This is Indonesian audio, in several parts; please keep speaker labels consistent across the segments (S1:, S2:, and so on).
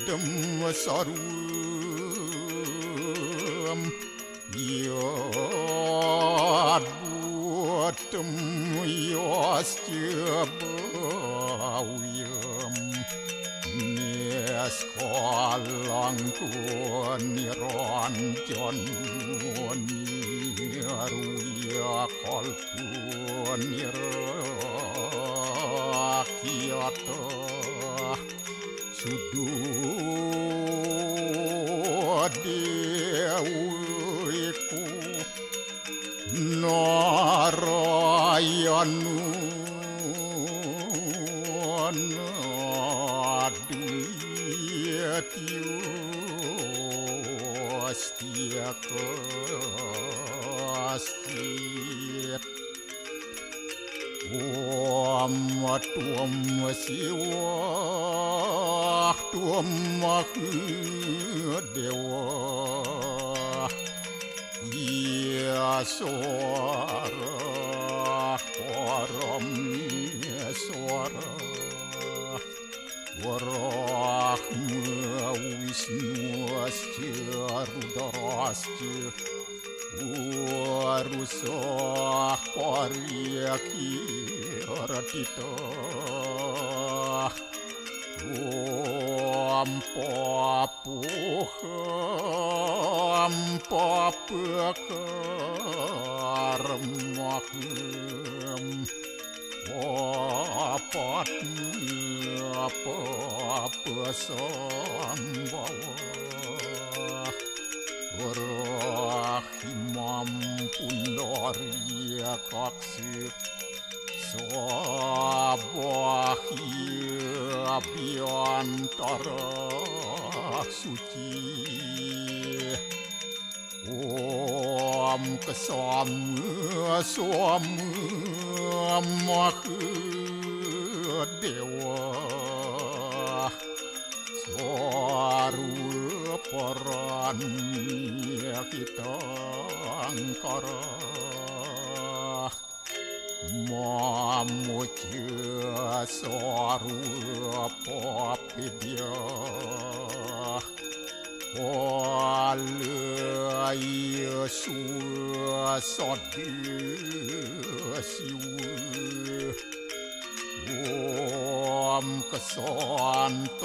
S1: adem sarum yad buatem yas cebauyam nes kolang niranjan niruya kolpun nirakyata sudu dewiku narayanu nadiyatyu astia Tuam siwa tuam dewa ya suara param suara warahma wisnu asya rudrasya warusah paryaki ratita ampapuham Rahimam pundaria kaksir sabahia biantara suci Om kesama sama dewa Suara perannya kita angkara Mamuja suara papidya Walaya suasadi siwa Om kesantauya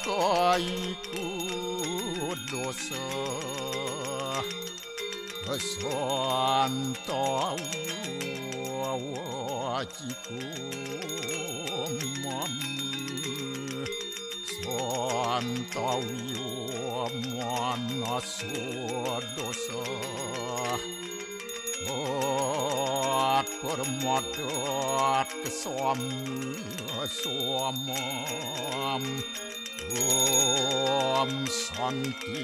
S1: kaiku dosa kesantauya wajiku mamu santauya manasu dosa permadat kesamam Om santi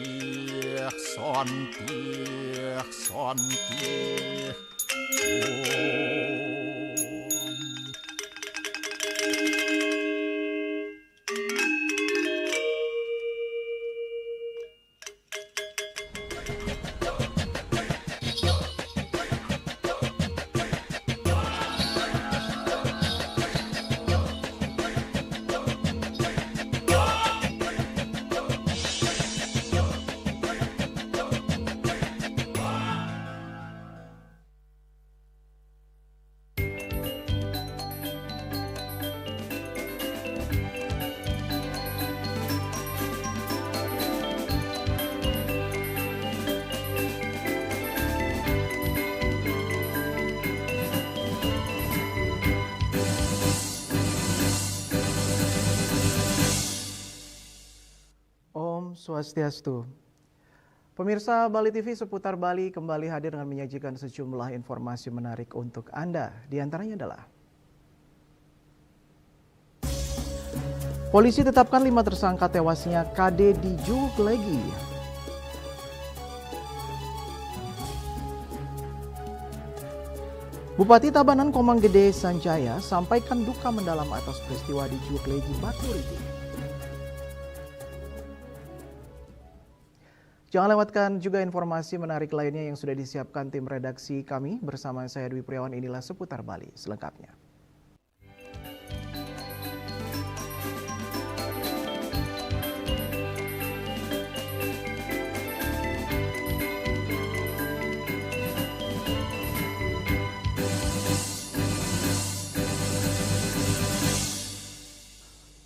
S2: Swastiastu. Pemirsa Bali TV seputar Bali kembali hadir dengan menyajikan sejumlah informasi menarik untuk Anda. Di antaranya adalah polisi tetapkan 5 tersangka tewasnya KD di Juklegi. Bupati Tabanan Komang Gede Sanjaya sampaikan duka mendalam atas peristiwa di Juklegi Baturiti. Jangan lewatkan juga informasi menarik lainnya yang sudah disiapkan tim redaksi kami. Bersama saya Dwi Priawan, inilah seputar Bali selengkapnya.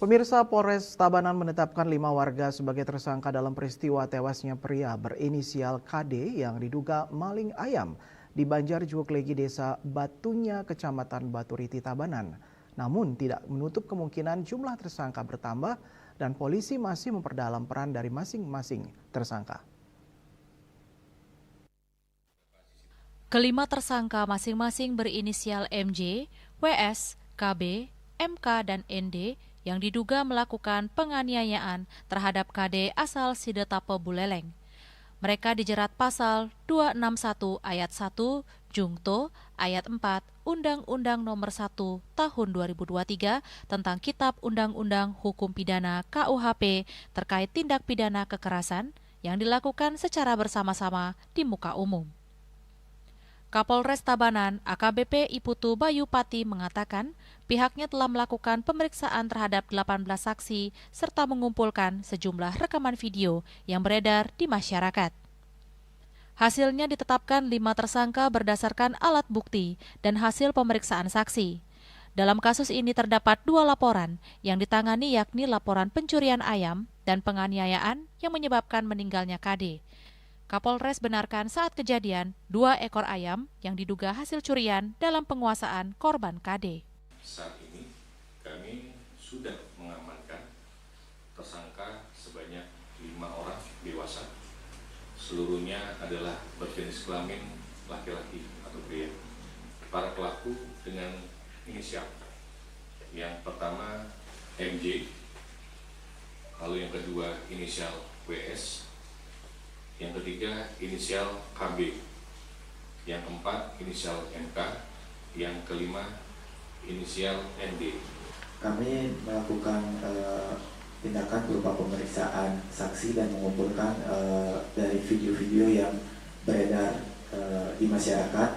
S2: Pemirsa, Polres Tabanan menetapkan 5 warga sebagai tersangka dalam peristiwa tewasnya pria berinisial KD yang diduga maling ayam di Banjar Juklegi, Desa Batunya, Kecamatan Baturiti, Tabanan. Namun tidak menutup kemungkinan jumlah tersangka bertambah dan polisi masih memperdalam peran dari masing-masing tersangka.
S3: Kelima tersangka masing-masing berinisial MJ, WS, KB, MK, dan ND yang diduga melakukan penganiayaan terhadap KD asal Sidetape, Buleleng. Mereka dijerat pasal 261 ayat 1 Jungto ayat 4 Undang-Undang Nomor 1 Tahun 2023 tentang Kitab Undang-Undang Hukum Pidana KUHP terkait tindak pidana kekerasan yang dilakukan secara bersama-sama di muka umum. Kapolres Tabanan AKBP Iputu Bayupati mengatakan pihaknya telah melakukan pemeriksaan terhadap 18 saksi serta mengumpulkan sejumlah rekaman video yang beredar di masyarakat. Hasilnya ditetapkan 5 tersangka berdasarkan alat bukti dan hasil pemeriksaan saksi. Dalam kasus ini terdapat 2 laporan yang ditangani, yakni laporan pencurian ayam dan penganiayaan yang menyebabkan meninggalnya KD. Kapolres benarkan saat kejadian 2 ekor ayam yang diduga hasil curian dalam penguasaan korban KD.
S4: Saat ini kami sudah mengamankan tersangka sebanyak 5 orang dewasa. Seluruhnya adalah berjenis kelamin laki-laki atau pria. Para pelaku dengan inisial. Yang pertama MJ, lalu yang kedua inisial WS, yang ketiga inisial KB, yang keempat inisial MK, yang kelima inisial ND.
S5: Kami melakukan tindakan berupa pemeriksaan saksi dan mengumpulkan dari video-video yang beredar di masyarakat,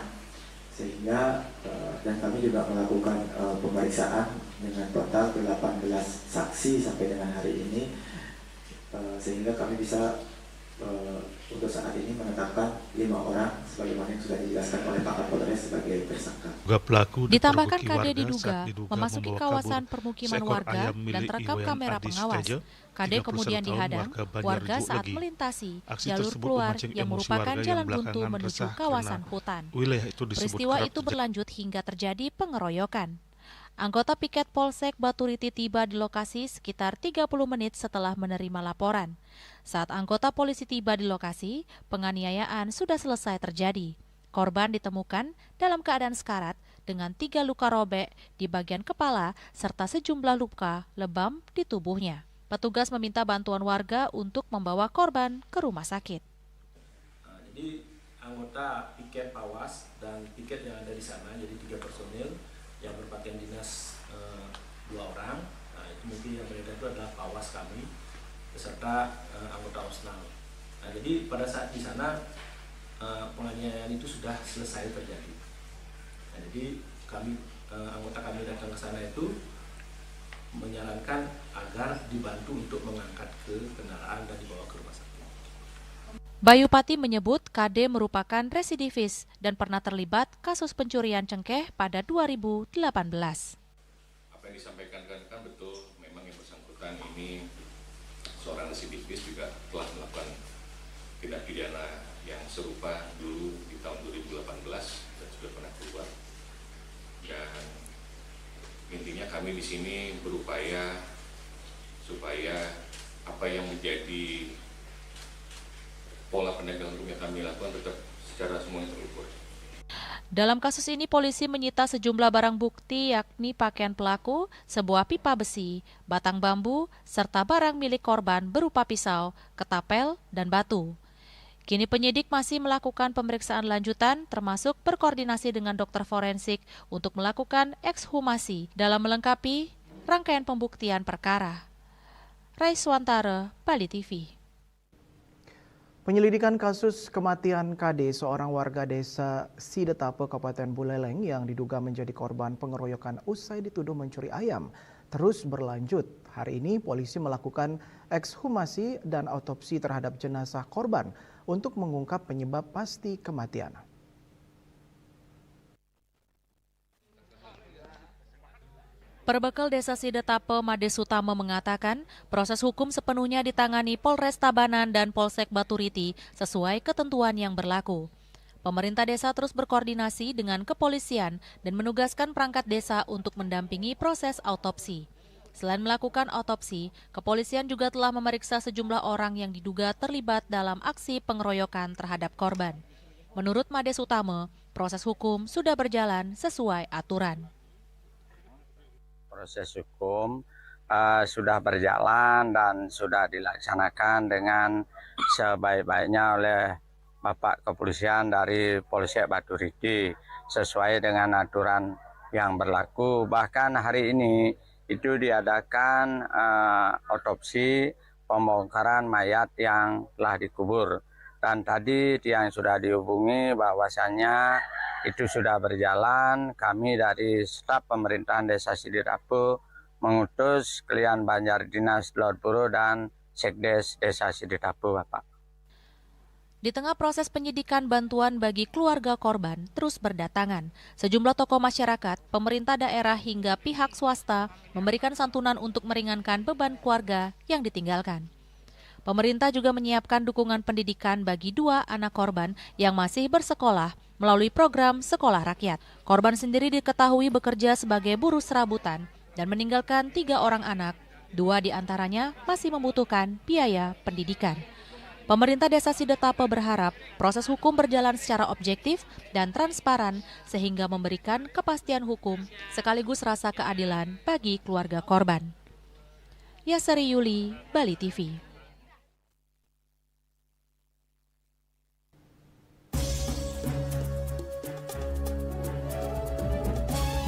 S5: sehingga dan kami juga melakukan pemeriksaan dengan total 18 saksi sampai dengan hari ini, sehingga kami bisa untuk saat ini menetapkan 5 orang sebagaimana yang sudah dijelaskan oleh Pak Kapolres sebagai tersangka.
S3: Ditambahkan KD diduga memasuki kawasan permukiman warga dan terekam kamera pengawas. KD kemudian dihadang warga saat melintasi jalur keluar yang merupakan jalan buntu menuju kawasan hutan. Peristiwa itu berlanjut hingga terjadi pengeroyokan. Anggota piket Polsek Baturiti tiba di lokasi sekitar 30 menit setelah menerima laporan. Saat anggota polisi tiba di lokasi, penganiayaan sudah selesai terjadi. Korban ditemukan dalam keadaan sekarat dengan 3 luka robek di bagian kepala serta sejumlah luka lebam di tubuhnya. Petugas meminta bantuan warga untuk membawa korban ke rumah sakit.
S6: Jadi anggota piket Pawas dan piket yang ada di sana, jadi 3 personil yang berpakaian dinas 2 orang. Nah, itu mungkin yang beredar itu adalah Pawas kami beserta anggota OSNAL. Nah, jadi pada saat di sana penganiayaan itu sudah selesai terjadi. Nah, jadi anggota kami datang ke sana itu menyarankan agar dibantu untuk mengangkat ke kendaraan dan dibawa ke rumah sakit.
S3: Bayupati menyebut KD merupakan residivis dan pernah terlibat kasus pencurian cengkeh pada 2018.
S4: Apa yang disampaikan kan betul, memang yang bersangkutan ini seorang residivis juga telah melakukan tindak pidana yang serupa dulu di tahun 2018 dan sudah pernah keluar. Dan intinya kami di sini berupaya supaya apa yang menjadi pola penegakan hukum yang kami lakukan tetap secara semuanya terukur.
S3: Dalam kasus ini polisi menyita sejumlah barang bukti, yakni pakaian pelaku, sebuah pipa besi, batang bambu, serta barang milik korban berupa pisau, ketapel, dan batu. Kini penyidik masih melakukan pemeriksaan lanjutan termasuk berkoordinasi dengan dokter forensik untuk melakukan ekshumasi dalam melengkapi rangkaian pembuktian perkara. Raiswantara, Bali TV.
S2: Penyelidikan kasus kematian KD, seorang warga desa Sidetape, Kabupaten Buleleng yang diduga menjadi korban pengeroyokan usai dituduh mencuri ayam, terus berlanjut. Hari ini polisi melakukan ekshumasi dan autopsi terhadap jenazah korban untuk mengungkap penyebab pasti kematian.
S3: Perbekel Desa Sidetape Made Sutama mengatakan proses hukum sepenuhnya ditangani Polres Tabanan dan Polsek Baturiti sesuai ketentuan yang berlaku. Pemerintah desa terus berkoordinasi dengan kepolisian dan menugaskan perangkat desa untuk mendampingi proses autopsi. Selain melakukan autopsi, kepolisian juga telah memeriksa sejumlah orang yang diduga terlibat dalam aksi pengeroyokan terhadap korban. Menurut Made Sutama, proses hukum sudah berjalan sesuai aturan.
S7: Proses hukum sudah berjalan dan sudah dilaksanakan dengan sebaik-baiknya oleh Bapak Kepolisian dari Polsek Baturiti sesuai dengan aturan yang berlaku. Bahkan hari ini itu diadakan otopsi pembongkaran mayat yang telah dikubur. Dan tadi yang sudah dihubungi bahwasannya itu sudah berjalan. Kami dari staf pemerintahan Desa Sidetape mengutus Kelian Banjar Dinas Laut Buru dan Sekdes Desa Sidetape, Bapak.
S3: Di tengah proses penyidikan, bantuan bagi keluarga korban terus berdatangan. Sejumlah tokoh masyarakat, pemerintah daerah hingga pihak swasta memberikan santunan untuk meringankan beban keluarga yang ditinggalkan. Pemerintah juga menyiapkan dukungan pendidikan bagi 2 anak korban yang masih bersekolah melalui program Sekolah Rakyat. Korban sendiri diketahui bekerja sebagai buruh serabutan dan meninggalkan 3 orang anak. 2 diantaranya masih membutuhkan biaya pendidikan. Pemerintah Desa Sidetape berharap proses hukum berjalan secara objektif dan transparan sehingga memberikan kepastian hukum sekaligus rasa keadilan bagi keluarga korban. Yasari Yuli, Bali TV.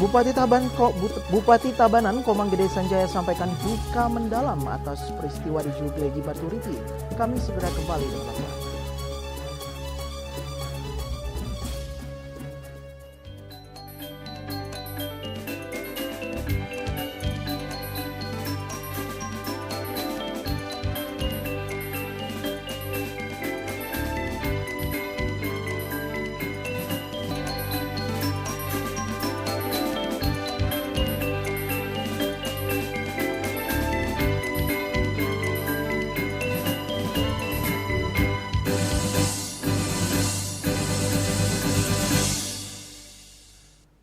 S2: Bupati Tabanan Komang Gede Sanjaya sampaikan duka mendalam atas peristiwa di Juklegi Baturiti. Kami segera kembali dengan laporan.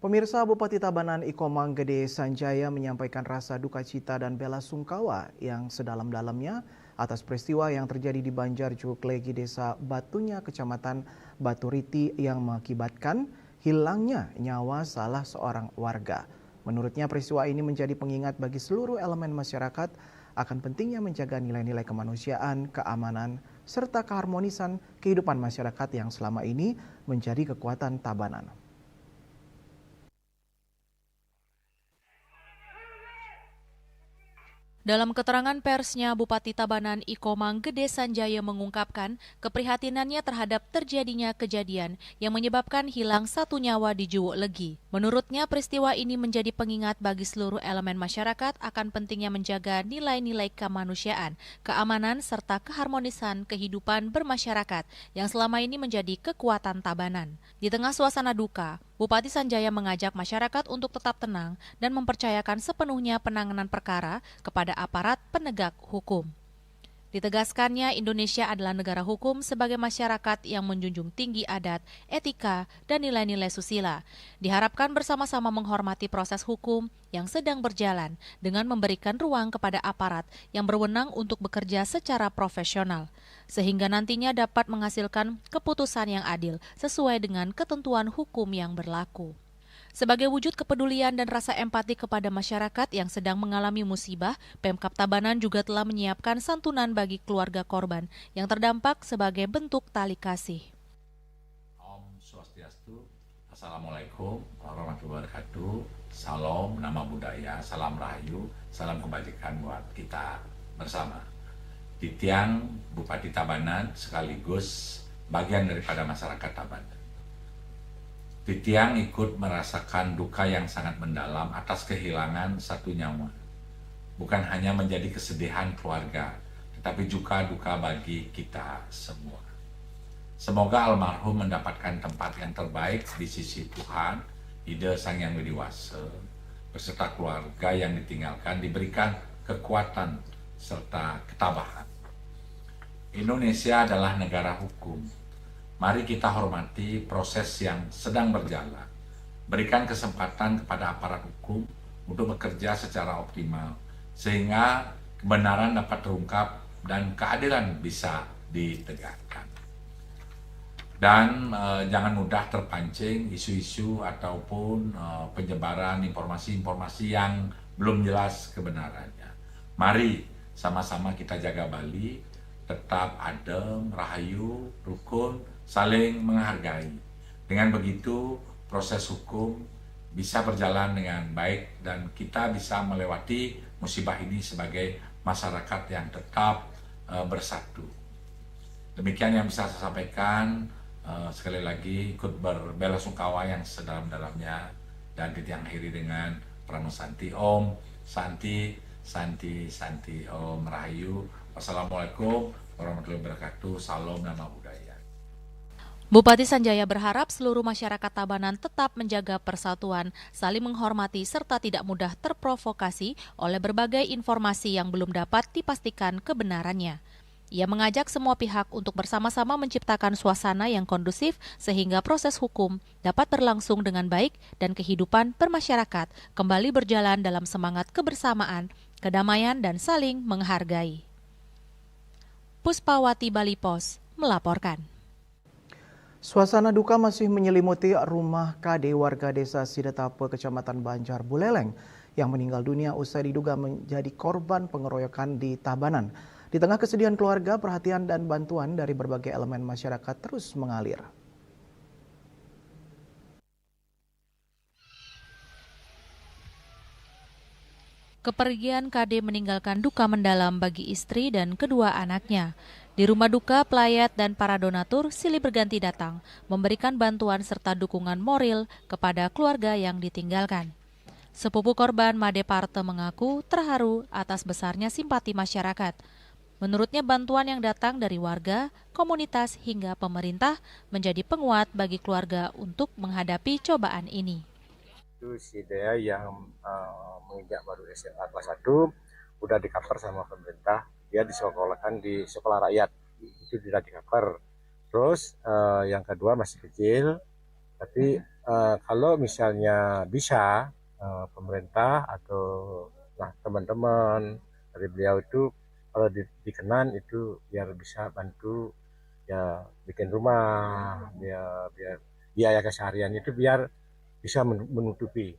S2: Pemirsa, Bupati Tabanan Komang Gede Sanjaya menyampaikan rasa duka cita dan bela sungkawa yang sedalam-dalamnya atas peristiwa yang terjadi di Banjar Juklegi Desa Batunya, Kecamatan Baturiti yang mengakibatkan hilangnya nyawa salah seorang warga. Menurutnya peristiwa ini menjadi pengingat bagi seluruh elemen masyarakat akan pentingnya menjaga nilai-nilai kemanusiaan, keamanan, serta keharmonisan kehidupan masyarakat yang selama ini menjadi kekuatan Tabanan.
S3: Dalam keterangan persnya, Bupati Tabanan Komang Gede Sanjaya mengungkapkan keprihatinannya terhadap terjadinya kejadian yang menyebabkan hilang 1 nyawa di Juklegi. Menurutnya, peristiwa ini menjadi pengingat bagi seluruh elemen masyarakat akan pentingnya menjaga nilai-nilai kemanusiaan, keamanan, serta keharmonisan kehidupan bermasyarakat yang selama ini menjadi kekuatan Tabanan. Di tengah suasana duka, Bupati Sanjaya mengajak masyarakat untuk tetap tenang dan mempercayakan sepenuhnya penanganan perkara kepada aparat penegak hukum. Ditegaskannya, Indonesia adalah negara hukum sebagai masyarakat yang menjunjung tinggi adat, etika, dan nilai-nilai susila. Diharapkan bersama-sama menghormati proses hukum yang sedang berjalan dengan memberikan ruang kepada aparat yang berwenang untuk bekerja secara profesional, sehingga nantinya dapat menghasilkan keputusan yang adil sesuai dengan ketentuan hukum yang berlaku. Sebagai wujud kepedulian dan rasa empati kepada masyarakat yang sedang mengalami musibah, Pemkab Tabanan juga telah menyiapkan santunan bagi keluarga korban yang terdampak sebagai bentuk tali kasih.
S8: Om Swastiastu, Assalamualaikum warahmatullahi wabarakatuh, Salam, nama budaya, salam rahayu, salam kebajikan buat kita bersama. Titiang Bupati Tabanan sekaligus bagian daripada masyarakat Tabanan. Titiang ikut merasakan duka yang sangat mendalam atas kehilangan 1 nyawa. Bukan hanya menjadi kesedihan keluarga, tetapi juga duka bagi kita semua. Semoga almarhum mendapatkan tempat yang terbaik di sisi Tuhan, Ida Sang Yang Widi Wasa, beserta keluarga yang ditinggalkan diberikan kekuatan serta ketabahan. Indonesia adalah negara hukum. Mari kita hormati proses yang sedang berjalan. Berikan kesempatan kepada aparat hukum untuk bekerja secara optimal, sehingga kebenaran dapat terungkap dan keadilan bisa ditegakkan. Dan jangan mudah terpancing isu-isu ataupun penyebaran informasi-informasi yang belum jelas kebenarannya. Mari sama-sama kita jaga Bali, tetap adem, rahayu, rukun, saling menghargai. Dengan begitu, proses hukum bisa berjalan dengan baik dan kita bisa melewati musibah ini sebagai masyarakat yang tetap bersatu. Demikian yang bisa saya sampaikan. Sekali lagi ikut berbelasungkawa yang sedalam-dalamnya dan diakhiri dengan Prano Santi Om Santi Santi Santi Om Rahayu. Wassalamualaikum warahmatullahi wabarakatuh. Salam nama budaya.
S3: Bupati Sanjaya berharap seluruh masyarakat Tabanan tetap menjaga persatuan, saling menghormati serta tidak mudah terprovokasi oleh berbagai informasi yang belum dapat dipastikan kebenarannya. Ia mengajak semua pihak untuk bersama-sama menciptakan suasana yang kondusif sehingga proses hukum dapat berlangsung dengan baik dan kehidupan bermasyarakat kembali berjalan dalam semangat kebersamaan, kedamaian, dan saling menghargai. Puspawati Bali Pos melaporkan.
S2: Suasana duka masih menyelimuti rumah KD warga desa Sidetape, Kecamatan Banjar Buleleng yang meninggal dunia usai diduga menjadi korban pengeroyokan di Tabanan. Di tengah kesedihan keluarga, perhatian dan bantuan dari berbagai elemen masyarakat terus mengalir.
S3: Kepergian KD meninggalkan duka mendalam bagi istri dan kedua anaknya. Di rumah duka, pelayat dan para donatur silih berganti datang, memberikan bantuan serta dukungan moral kepada keluarga yang ditinggalkan. Sepupu korban Made Parte mengaku terharu atas besarnya simpati masyarakat. Menurutnya bantuan yang datang dari warga, komunitas hingga pemerintah menjadi penguat bagi keluarga untuk menghadapi cobaan ini.
S9: Itu si Dea yang menginjak baru SMA kelas 1 udah di-cover sama pemerintah, dia disekolahkan di sekolah rakyat, itu tidak di-cover. Terus yang kedua masih kecil, tapi kalau misalnya bisa pemerintah atau teman-teman dari beliau itu kalau dikenan itu biar bisa bantu ya bikin rumah, biar biaya keseharian itu biar bisa menutupi.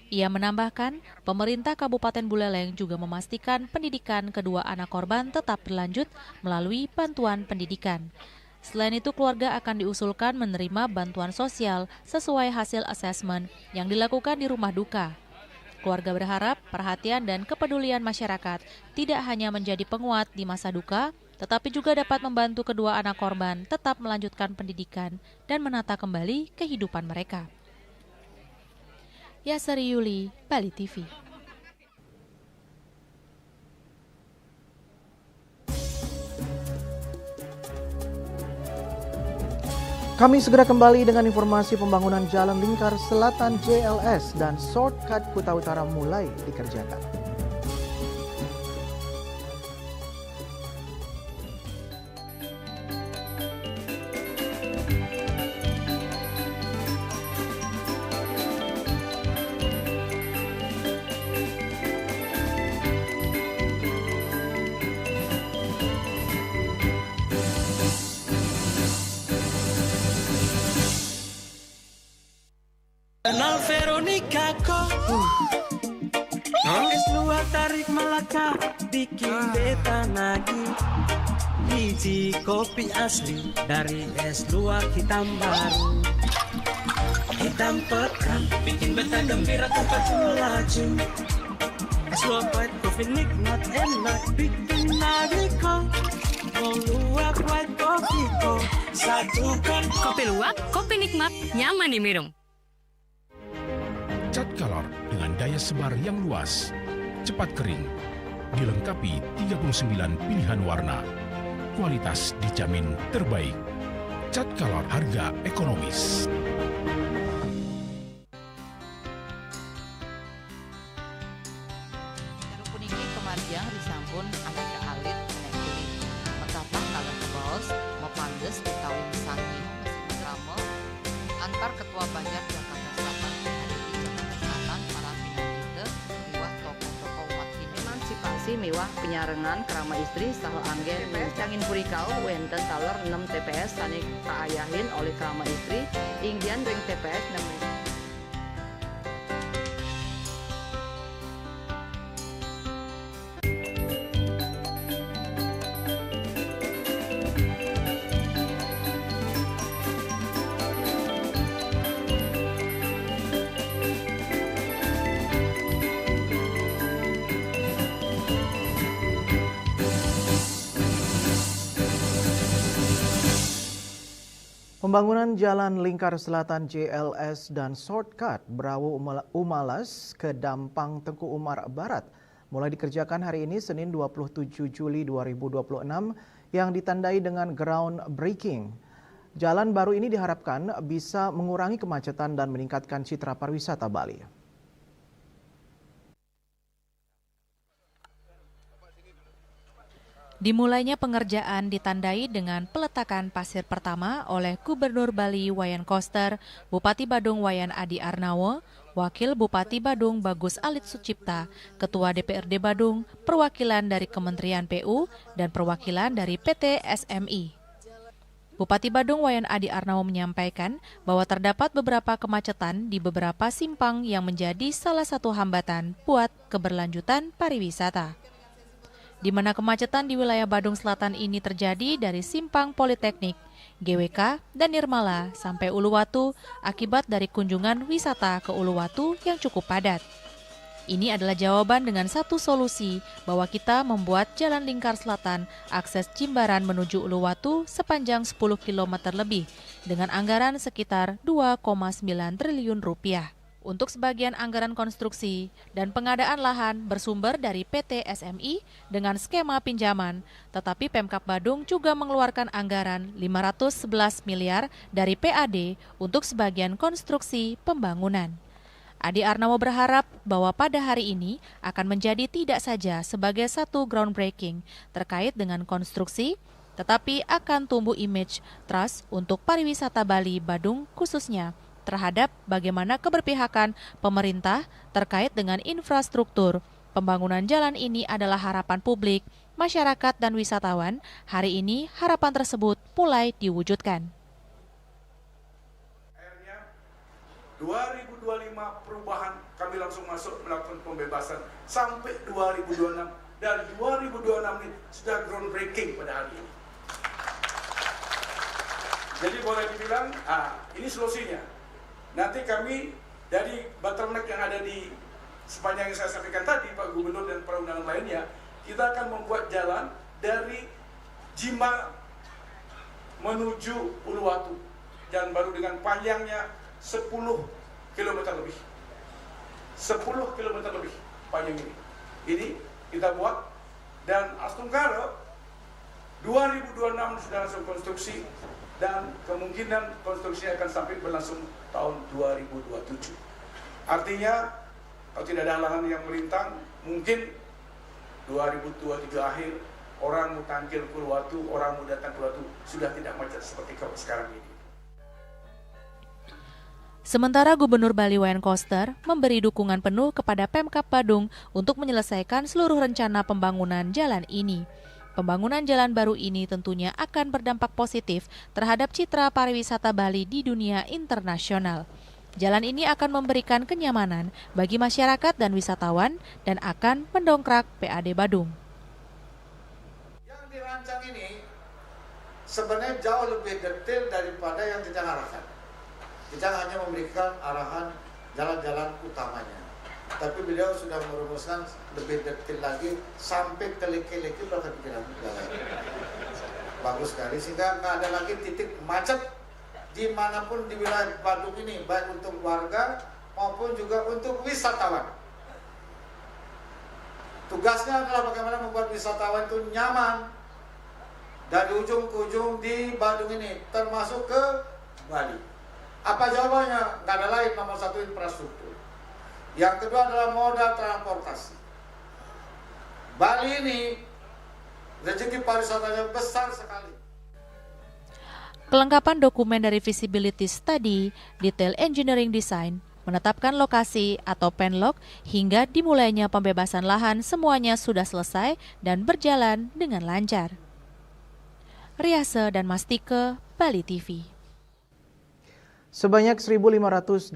S3: Ia menambahkan, pemerintah Kabupaten Buleleng juga memastikan pendidikan kedua anak korban tetap berlanjut melalui bantuan pendidikan. Selain itu, keluarga akan diusulkan menerima bantuan sosial sesuai hasil asesmen yang dilakukan di rumah duka. Keluarga berharap perhatian dan kepedulian masyarakat tidak hanya menjadi penguat di masa duka, tetapi juga dapat membantu kedua anak korban tetap melanjutkan pendidikan dan menata kembali kehidupan mereka. Yasari Yuli, Bali TV.
S2: Kami segera kembali dengan informasi pembangunan Jalan Lingkar Selatan JLS dan shortcut Kuta Utara mulai dikerjakan.
S10: Kenal Veronica kok es luar tarik Malaka bikin beta nagih. Biji kopi asli dari es luar hitam baru, hitam pekat bikin beta gembira tempat melaju. Es luar white coffee nikmat enak bikin nagih kok. Mau luwak white coffee kok satukan.
S11: Kopi luwak, kopi nikmat, nyaman diminum.
S12: Cat Color dengan daya sebar yang luas, cepat kering, dilengkapi 39 pilihan warna, kualitas dijamin terbaik. Cat Color harga ekonomis.
S3: panjang disampun aneka alit nek kulit. Metapah kalian kebos, mepangges ditawin sangi mesin drama antar Ketua Banjar Jakarta Selatan ada di Jakarta Selatan para pinangite mewah tokoh-tokoh umat ini. Emansipasi mewah penyarengan kerama istri saha anggen TPS Cangin Purikau wenten taler 6 TPS sani kaayahin oleh kerama istri ingdian ring TPS 6.
S2: Pembangunan Jalan Lingkar Selatan JLS dan shortcut Brawo Umalas ke Dampang Tengku Umar Barat mulai dikerjakan hari ini Senin 27 Juli 2026 yang ditandai dengan groundbreaking. Jalan baru ini diharapkan bisa mengurangi kemacetan dan meningkatkan citra pariwisata Bali.
S3: Dimulainya pengerjaan ditandai dengan peletakan pasir pertama oleh Gubernur Bali Wayan Koster, Bupati Badung Wayan Adi Arnawo, Wakil Bupati Badung Bagus Alit Sucipta, Ketua DPRD Badung, perwakilan dari Kementerian PU, dan perwakilan dari PT SMI. Bupati Badung Wayan Adi Arnawo menyampaikan bahwa terdapat beberapa kemacetan di beberapa simpang yang menjadi salah satu hambatan buat keberlanjutan pariwisata. Di mana kemacetan di wilayah Badung Selatan ini terjadi dari Simpang Politeknik, GWK, dan Nirmala sampai Uluwatu akibat dari kunjungan wisata ke Uluwatu yang cukup padat. Ini adalah jawaban dengan satu solusi bahwa kita membuat Jalan Lingkar Selatan akses Jimbaran menuju Uluwatu sepanjang 10 km lebih dengan anggaran sekitar 2,9 triliun rupiah. Untuk sebagian anggaran konstruksi dan pengadaan lahan bersumber dari PT SMI dengan skema pinjaman, tetapi Pemkab Badung juga mengeluarkan anggaran 511 miliar dari PAD untuk sebagian konstruksi pembangunan. Adi Arnawo berharap bahwa pada hari ini akan menjadi tidak saja sebagai satu groundbreaking terkait dengan konstruksi, tetapi akan tumbuh image trust untuk pariwisata Bali Badung khususnya terhadap bagaimana keberpihakan pemerintah terkait dengan infrastruktur. Pembangunan jalan ini adalah harapan publik, masyarakat, dan wisatawan. Hari ini harapan tersebut mulai diwujudkan.
S13: Akhirnya 2025 perubahan kami langsung masuk melakukan pembebasan sampai 2026 dan 2026 ini sudah groundbreaking pada hari ini. Jadi boleh dibilang, ini solusinya. Nanti kami dari bottleneck yang ada di sepanjang yang saya sampaikan tadi, Pak Gubernur dan perundangan lainnya, kita akan membuat jalan dari Jimbaran menuju Uluwatu, jalan baru dengan panjangnya 10 km lebih. 10 km lebih panjang ini. Ini kita buat dan Astungkara 2026 sudah langsung konstruksi dan kemungkinan konstruksinya akan sampai berlangsung tahun 2027. Artinya, kalau tidak ada halangan yang melintang, mungkin 2023 akhir, orang mau tangkil ke Uluwatu, orang mau datang ke Uluwatu, sudah tidak macet seperti sekarang ini.
S3: Sementara Gubernur Bali Wayan Koster memberi dukungan penuh kepada Pemkab Badung untuk menyelesaikan seluruh rencana pembangunan jalan ini. Pembangunan jalan baru ini tentunya akan berdampak positif terhadap citra pariwisata Bali di dunia internasional. Jalan ini akan memberikan kenyamanan bagi masyarakat dan wisatawan dan akan mendongkrak PAD Badung.
S14: Yang dirancang ini sebenarnya jauh lebih detail daripada yang kita arahkan. Kita hanya memberikan arahan jalan-jalan utamanya. Tapi beliau sudah merumuskan lebih detail lagi sampai ke leki-leki bahkan pikiran jalan. Bagus sekali sehingga nggak ada lagi titik macet dimanapun di wilayah Badung ini, baik untuk warga maupun juga untuk wisatawan. Tugasnya adalah bagaimana membuat wisatawan itu nyaman dari ujung ke ujung di Badung ini, termasuk ke Bali. Apa jawabannya? Nggak ada lain, nomor satu infrastruktur. Yang kedua adalah moda transportasi. Bali ini rezeki pariwisatanya besar sekali.
S3: Kelengkapan dokumen dari feasibility study, detail engineering design, menetapkan lokasi atau penlog hingga dimulainya pembebasan lahan semuanya sudah selesai dan berjalan dengan lancar. Riase dan Mastike, Bali TV.
S2: Sebanyak 1.580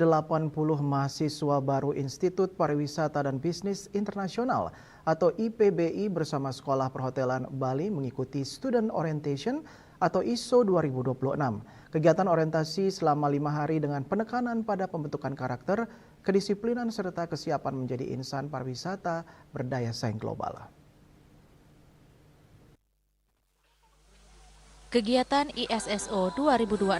S2: mahasiswa baru Institut Pariwisata dan Bisnis Internasional atau IPBI bersama Sekolah Perhotelan Bali mengikuti Student Orientation atau ISO 2026. Kegiatan orientasi selama 5 hari dengan penekanan pada pembentukan karakter, kedisiplinan serta kesiapan menjadi insan pariwisata berdaya saing global.
S3: Kegiatan ISSO 2026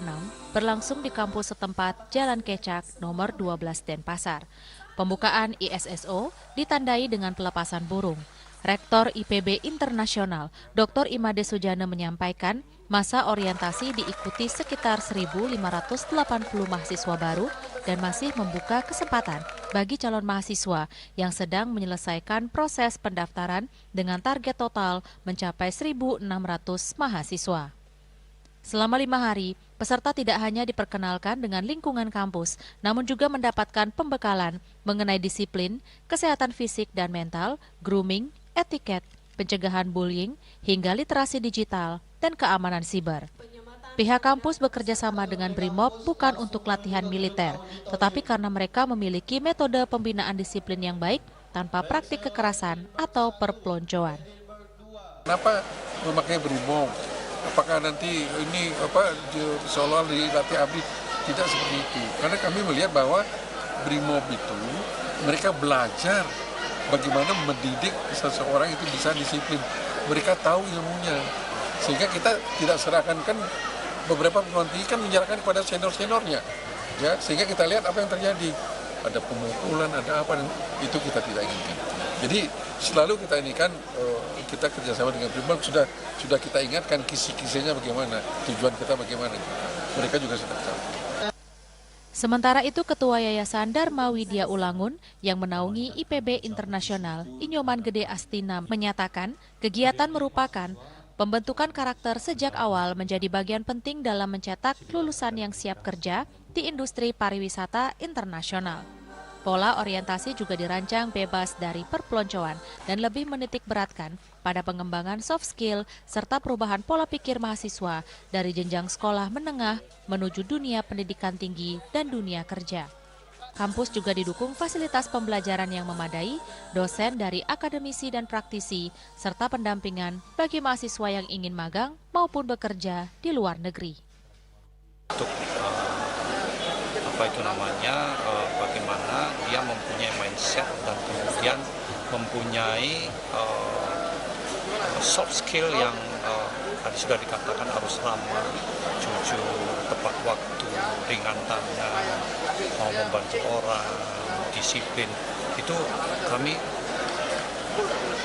S3: berlangsung di kampus setempat Jalan Kecak nomor 12 Denpasar. Pembukaan ISSO ditandai dengan pelepasan burung. Rektor IPB Internasional, Dr. Imade Sujana menyampaikan, masa orientasi diikuti sekitar 1.580 mahasiswa baru dan masih membuka kesempatan bagi calon mahasiswa yang sedang menyelesaikan proses pendaftaran dengan target total mencapai 1.600 mahasiswa. Selama 5 hari, peserta tidak hanya diperkenalkan dengan lingkungan kampus, namun juga mendapatkan pembekalan mengenai disiplin, kesehatan fisik dan mental, grooming, etiket, pencegahan bullying, hingga literasi digital dan keamanan siber. Pihak kampus bekerja sama dengan BRIMOB bukan untuk latihan militer, tetapi karena mereka memiliki metode pembinaan disiplin yang baik tanpa praktik kekerasan atau perpeloncoan.
S15: Kenapa memakai BRIMOB? Apakah nanti ini seolah dilatih abdi? Tidak seperti itu. Karena kami melihat bahwa BRIMOB itu mereka belajar bagaimana mendidik seseorang itu bisa disiplin. Mereka tahu ilmunya. Sehingga kita tidak serahkan beberapa perguruan tinggi kan menyerahkan kepada senior-seniornya. Ya, sehingga kita lihat apa yang terjadi. Ada pemukulan, ada apa, dan itu kita tidak inginkan. Jadi selalu kita ini kan kita kerjasama dengan BRIMOB sudah kita ingatkan kisi-kisinya bagaimana, tujuan kita bagaimana. Mereka juga sudah tahu.
S3: Sementara itu Ketua Yayasan Dharma Widya Ulangun yang menaungi IPB Internasional, Inyoman Gede Astina menyatakan kegiatan merupakan pembentukan karakter sejak awal menjadi bagian penting dalam mencetak lulusan yang siap kerja di industri pariwisata internasional. Pola orientasi juga dirancang bebas dari perpeloncoan dan lebih menitik beratkan pada pengembangan soft skill serta perubahan pola pikir mahasiswa dari jenjang sekolah menengah menuju dunia pendidikan tinggi dan dunia kerja. Kampus juga didukung fasilitas pembelajaran yang memadai, dosen dari akademisi dan praktisi, serta pendampingan bagi mahasiswa yang ingin magang maupun bekerja di luar negeri.
S16: Untuk bagaimana dia mempunyai mindset dan kemudian mempunyai soft skill yang tadi sudah dikatakan harus ramah, jujur, tepat waktu, ringan tangan, mau membantu orang, disiplin. Itu kami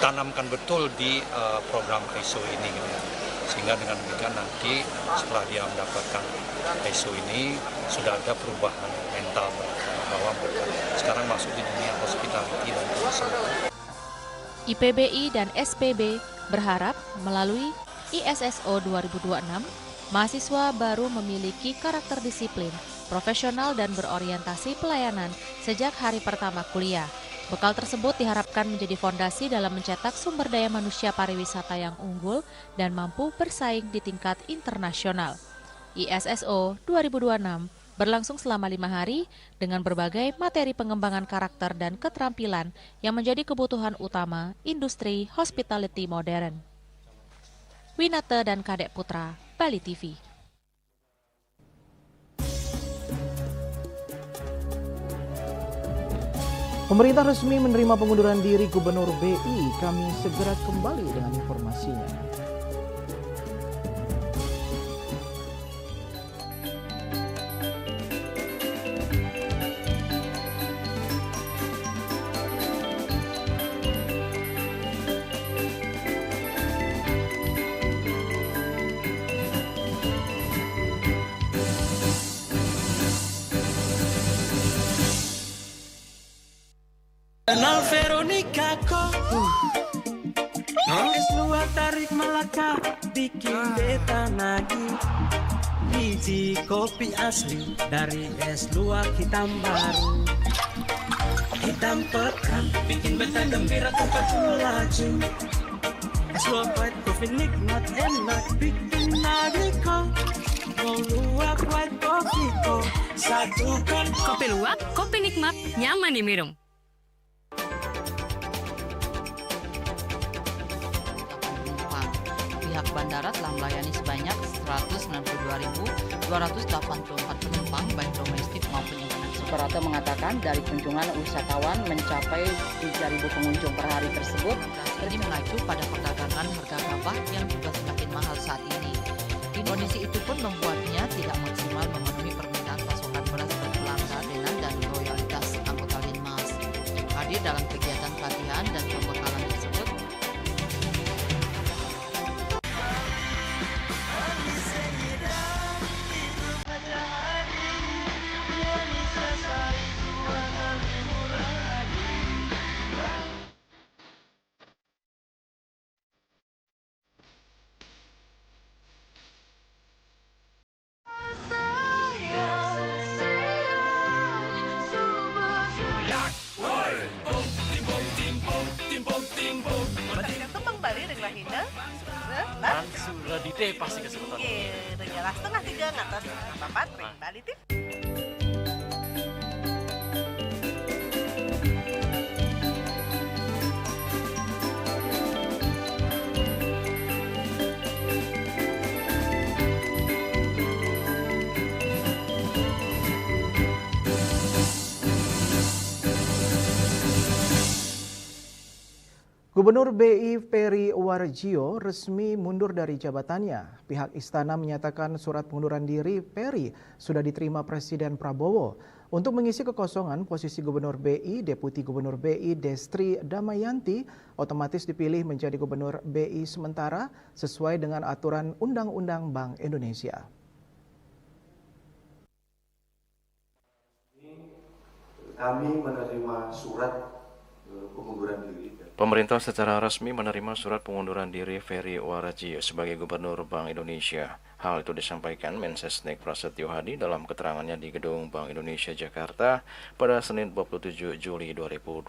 S16: tanamkan betul di program ISO ini. Sehingga dengan demikian nanti setelah dia mendapatkan ISO ini sudah ada perubahan mental bahwa sekarang masuk di dunia hospitality dan tourism.
S3: IPBI dan SPB berharap melalui ISSO 2026, mahasiswa baru memiliki karakter disiplin, profesional dan berorientasi pelayanan sejak hari pertama kuliah. Bekal tersebut diharapkan menjadi fondasi dalam mencetak sumber daya manusia pariwisata yang unggul dan mampu bersaing di tingkat internasional. ISSO 2026 berlangsung selama 5 hari dengan berbagai materi pengembangan karakter dan keterampilan yang menjadi kebutuhan utama industri hospitality modern. Winata dan Kadek Putra, Bali TV.
S2: Pemerintah resmi menerima pengunduran diri Gubernur BI. Kami segera kembali dengan informasinya.
S10: Kenal Veronica kok Melaka bikin beta nagih. Biji kopi asli dari es luwak hitam baru. Hitam pekat bikin beta gembira tempat melaju. Es luwak white coffee nikmat enak bikin nagih kok. Mau luwak white coffee kok satukan.
S11: Kopi luwak, kopi nikmat, nyaman diminum.
S17: Pihak bandara telah melayani sebanyak 192.284 penumpang baik domestik maupun internasional.
S18: Operator mengatakan dari kunjungan wisatawan mencapai 3.000 pengunjung per hari tersebut.
S17: Ini mengacu pada perdagangan harga gabah yang juga semakin mahal saat ini. Kondisi itu pun membuatnya tidak maksimal memenuhi permintaan pasokan beras berkelangkaan dan loyalitas anggota Linmas. Hadir dalam kegiatan pelatihan dan pembekalan tersebut,
S19: sudah di pasti kesempatan.
S20: Iya, setengah 3 ngatas Bapak Bali TV.
S2: Gubernur BI Ferry Warjio resmi mundur dari jabatannya. Pihak istana menyatakan surat pengunduran diri Ferry sudah diterima Presiden Prabowo. Untuk mengisi kekosongan posisi Gubernur BI, Deputi Gubernur BI Destri Damayanti otomatis dipilih menjadi Gubernur BI sementara sesuai dengan aturan Undang-Undang Bank Indonesia.
S21: Kami menerima surat pengunduran diri.
S4: Pemerintah secara resmi menerima surat pengunduran diri Ferry Warjio sebagai Gubernur Bank Indonesia. Hal itu disampaikan Mensesnek Prasetyo Hadi dalam keterangannya di Gedung Bank Indonesia Jakarta pada Senin 27 Juli 2026.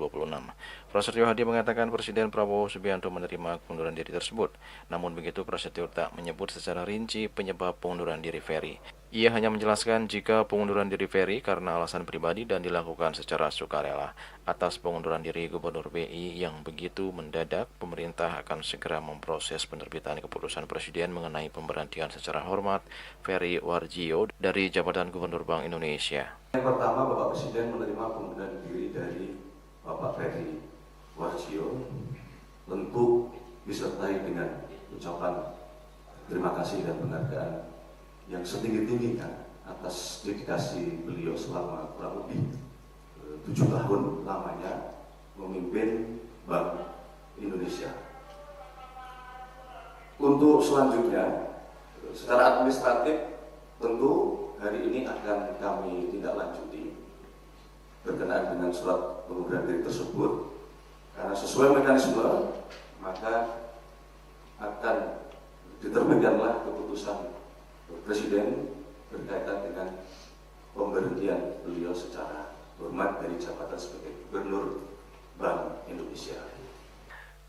S4: Prasetyo Hadi mengatakan Presiden Prabowo Subianto menerima pengunduran diri tersebut. Namun begitu Prasetyo tak menyebut secara rinci penyebab pengunduran diri Ferry. Ia hanya menjelaskan jika pengunduran diri Ferry karena alasan pribadi dan dilakukan secara sukarela. Atas pengunduran diri Gubernur BI yang begitu mendadak, pemerintah akan segera memproses penerbitan keputusan Presiden mengenai pemberhentian secara hormat Ferry Warjio dari jabatan Gubernur Bank Indonesia.
S21: Yang pertama, Bapak Presiden menerima pengunduran diri dari Bapak Ferry Warjio, tentu disertai dengan ucapan terima kasih dan penghargaan yang setinggi-tingginya atas dedikasi beliau selama kurang lebih 7 tahun lamanya memimpin Bank Indonesia. Untuk selanjutnya, secara administratif tentu hari ini akan kami tindak lanjuti berkenaan dengan surat pengunduran diri tersebut, karena sesuai mekanisme maka akan diterbitkanlah keputusan Presiden berkaitan dengan pemberhentian beliau secara hormat dari jabatan sebagai Gubernur Bank Indonesia.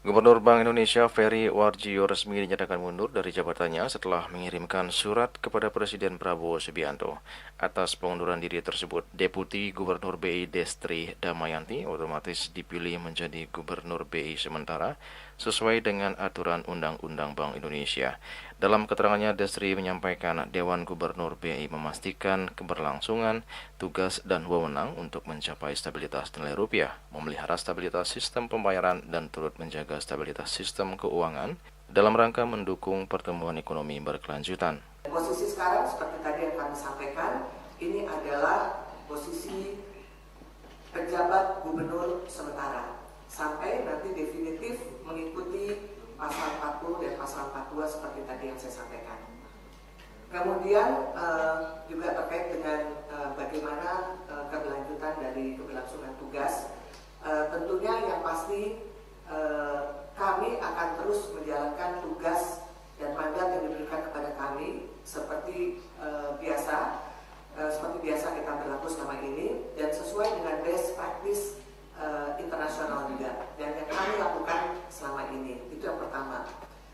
S4: Gubernur Bank Indonesia Ferry Warjio resmi dinyatakan mundur dari jabatannya setelah mengirimkan surat kepada Presiden Prabowo Subianto. Atas pengunduran diri tersebut, Deputi Gubernur BI Destri Damayanti otomatis dipilih menjadi Gubernur BI sementara sesuai dengan aturan Undang-Undang Bank Indonesia. Dalam keterangannya, Destri menyampaikan Dewan Gubernur BI memastikan keberlangsungan tugas dan wewenang untuk mencapai stabilitas nilai rupiah, memelihara stabilitas sistem pembayaran, dan turut menjaga stabilitas sistem keuangan dalam rangka mendukung pertumbuhan ekonomi berkelanjutan.
S22: Posisi sekarang seperti tadi yang kami sampaikan, ini adalah posisi pejabat gubernur sementara sampai nanti definitif mengikuti pasal 40 dan pasal 42 seperti tadi yang saya sampaikan. Kemudian juga terkait dengan bagaimana keberlanjutan dari keberlangsungan tugas, tentunya yang pasti kami akan terus menjalankan tugas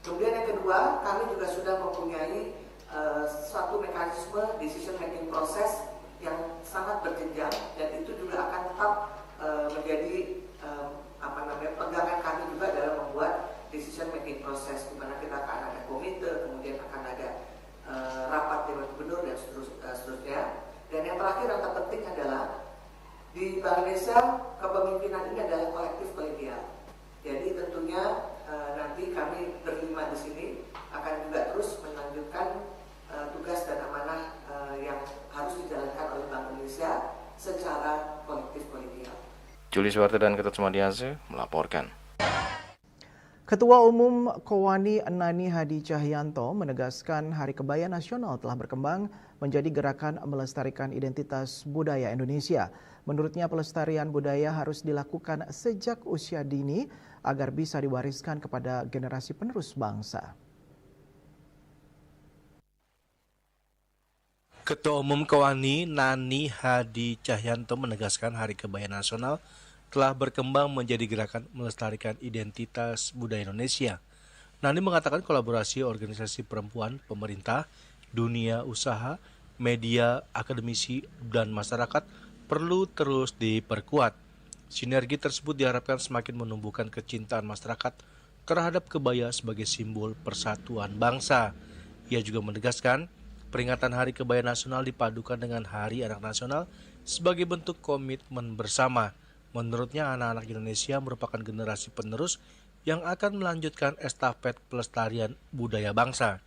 S22: Kemudian yang kedua, kami juga sudah mempunyai suatu mekanisme decision making proses yang sangat berjenjang, dan itu juga akan tetap menjadi pegangan kami juga dalam membuat decision making proses, di mana kita akan ada komite, kemudian akan ada rapat dewan gubernur dan seterusnya. Dan yang terakhir yang terpenting adalah di Bank Indonesia kepemimpinan ini adalah kolektif kolegial. Jadi tentunya nanti kami berlima di sini akan juga terus melanjutkan tugas dan amanah yang harus dijalankan oleh Bank Indonesia secara kolektif kolegial.
S1: Juli Suwarto dan Ketut Sumadiansyah melaporkan.
S2: Ketua Umum Kowani Nani Hadi Cahyanto menegaskan Hari Kebaya Nasional telah berkembang menjadi gerakan melestarikan identitas budaya Indonesia. Menurutnya pelestarian budaya harus dilakukan sejak usia dini agar bisa diwariskan kepada generasi penerus bangsa.
S5: Ketua Umum Kowani Nani Hadi Cahyanto menegaskan Hari Kebaya Nasional telah berkembang menjadi gerakan melestarikan identitas budaya Indonesia. Nani mengatakan kolaborasi organisasi perempuan, pemerintah, dunia usaha, media, akademisi, dan masyarakat perlu terus diperkuat. Sinergi tersebut diharapkan semakin menumbuhkan kecintaan masyarakat terhadap kebaya sebagai simbol persatuan bangsa. Ia juga menegaskan peringatan Hari Kebaya Nasional dipadukan dengan Hari Anak Nasional sebagai bentuk komitmen bersama. Menurutnya anak-anak Indonesia merupakan generasi penerus yang akan melanjutkan estafet pelestarian budaya bangsa.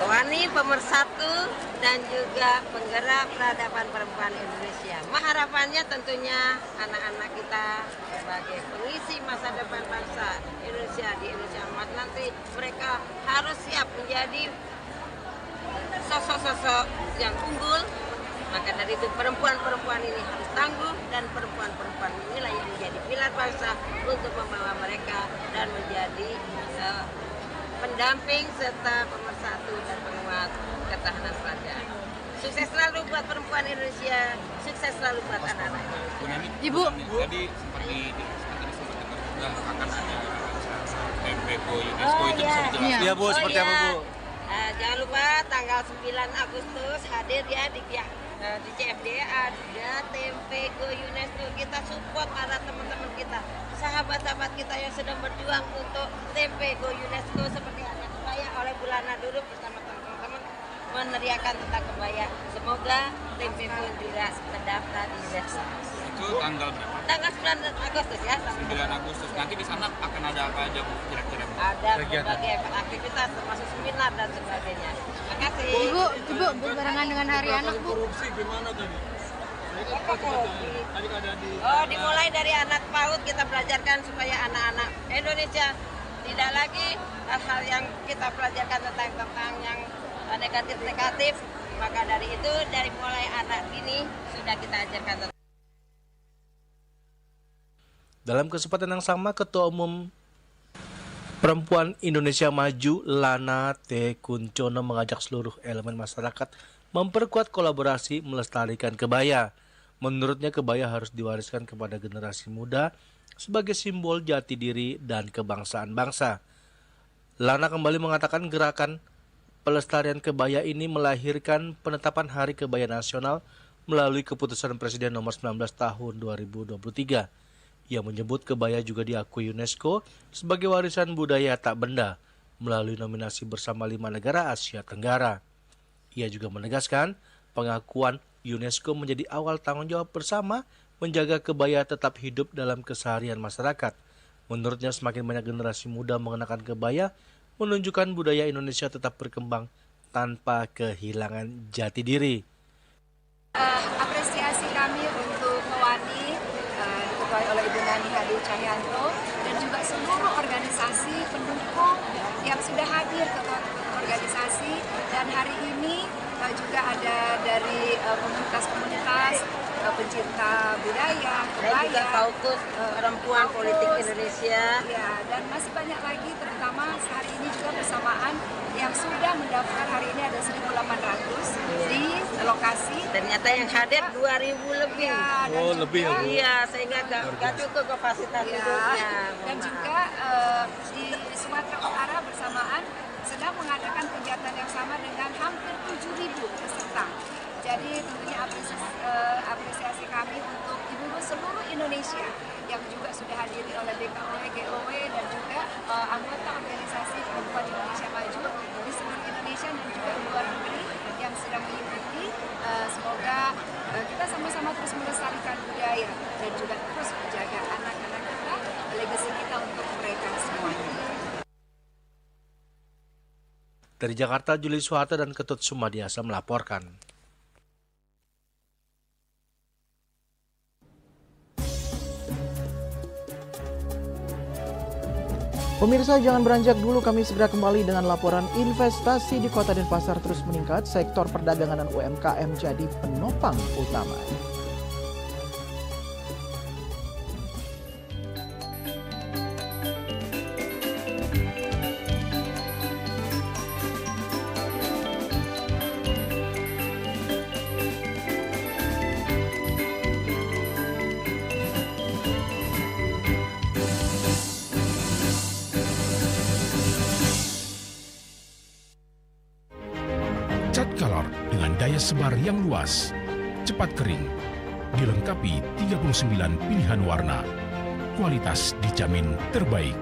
S23: Kowani pemersatu dan juga penggerak peradaban perempuan Indonesia. Harapannya tentunya anak-anak kita sebagai pengisi masa depan bangsa Indonesia di Indonesia Emas nanti, mereka harus siap menjadi sosok-sosok yang unggul. Maka dari itu perempuan-perempuan ini harus tangguh, dan perempuan-perempuan inilah yang menjadi pilar bangsa untuk membawa mereka dan menjadi pendamping serta pemersatu dan penguat ketahanan kerajaan. Sukses selalu buat perempuan Indonesia, sukses selalu buat anak-anak Indonesia.
S24: Ibu, tadi seperti juga akan ada TMPGO UNESCO, itu bisa dijelaskan?
S5: Iya Bu, seperti apa Bu?
S23: Jangan lupa tanggal 9 Agustus hadir ya di CFD ada TMPGO UNESCO. Kita support para teman-teman kita, sahabat-sahabat kita yang sedang berjuang untuk TMPGO UNESCO seperti ada kebaya oleh Bulana dulu bersama teman-teman meneriakan tentang kebaya. Semoga TMPGO juga terdaftar di UNESCO.
S24: Itu tanggal berapa?
S23: Tanggal 9 Agustus ya.
S24: 9 Agustus. Nanti di sana akan ada apa aja Bu kira-kira?
S23: Ada berbagai aktivitas termasuk seminar dan sebagainya. Terima kasih.
S24: Ibu berbarengan dengan Hari Anak Bu. Korupsi gimana tadi?
S23: Dimulai dari anak PAUD kita belajarkan supaya anak-anak Indonesia tidak lagi hal-hal yang kita pelajarkan tentang yang negatif-negatif. Maka dari itu dari mulai anak ini sudah kita ajarkan.
S5: Dalam kesempatan yang sama, Ketua Umum Perempuan Indonesia Maju Lana T. Kuncono mengajak seluruh elemen masyarakat memperkuat kolaborasi melestarikan kebaya. Menurutnya kebaya harus diwariskan kepada generasi muda sebagai simbol jati diri dan kebangsaan bangsa. Lana kembali mengatakan gerakan pelestarian kebaya ini melahirkan penetapan Hari Kebaya Nasional melalui keputusan Presiden nomor 19 tahun 2023. Ia menyebut kebaya juga diakui UNESCO sebagai warisan budaya tak benda melalui nominasi bersama 5 negara Asia Tenggara. Ia juga menegaskan pengakuan UNESCO menjadi awal tanggung jawab bersama menjaga kebaya tetap hidup dalam keseharian masyarakat. Menurutnya semakin banyak generasi muda mengenakan kebaya menunjukkan budaya Indonesia tetap berkembang tanpa kehilangan jati diri.
S24: Apresiasi kami untuk Kowani diketuai oleh Ibu Nani Hadi Cahyanto dan juga seluruh organisasi pendukung yang sudah hadir ke organisasi, dan hari ini juga ada dari komunitas-komunitas pencinta budaya,
S23: dan juga Kaukus Perempuan Politik Indonesia.
S24: Ya, dan masih banyak lagi, terutama hari ini juga bersamaan yang sudah mendaftar hari ini ada 1.800 di lokasi.
S23: Ternyata yang hadir 2.000 lebih.
S24: Ya,
S5: lebih ya, Bu?
S23: Iya, sehingga nggak cukup kapasitas duduknya.
S24: Dan juga di Sumatera Utara bersamaan sedang mengadakan kegiatan yang sama dengan hampir 7.000 peserta. Jadi tentunya apresiasi kami untuk ibu-ibu seluruh Indonesia yang juga sudah hadiri oleh BKOW, GOW dan juga anggota organisasi Perempuan Indonesia Maju di seluruh Indonesia dan juga luar negeri yang sedang mengikuti. Semoga kita sama-sama terus melestarikan budaya dan juga terus menjaga anak-anak kita, legasi kita untuk mereka semuanya.
S5: Dari Jakarta, Juli Soeharto dan Ketut Sumadiasa melaporkan.
S2: Pemirsa, jangan beranjak dulu, kami segera kembali dengan laporan investasi di Kota Denpasar terus meningkat, sektor perdagangan dan UMKM jadi penopang utama.
S12: Cat Color dengan daya sebar yang luas, cepat kering, dilengkapi 39 pilihan warna. Kualitas dijamin terbaik.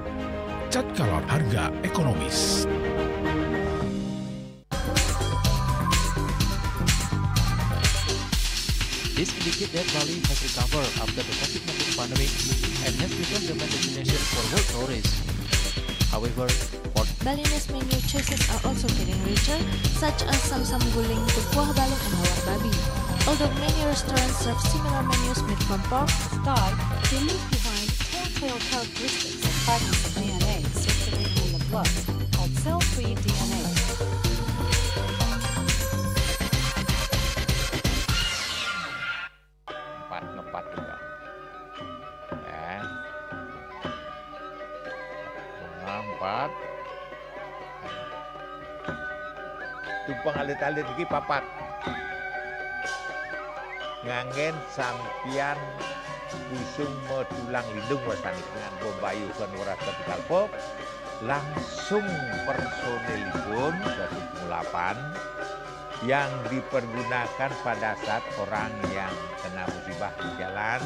S12: Cat Color, harga ekonomis.
S6: This indicates that Bali has recovered after the COVID-19 pandemic and has become the main destination for world tourists. However,
S3: Balinese menu choices are also getting richer, such as Samsam Guling, Kuah Balung, and Hawar Babi. Although many restaurants serve similar menus made from pork,
S7: Style, they leave behind telltale characteristics and fragments of DNA circulating in the blood, called cell-free DNA.
S8: Ngepat juga. Ya. 4. Tumpang alit-alit iki papat. Ngangen sampian busung medulang lindung wasani dengan bombayu kan waras kapital pop. Langsung personelipun 108 yang dipergunakan pada saat orang yang kena musibah di jalan,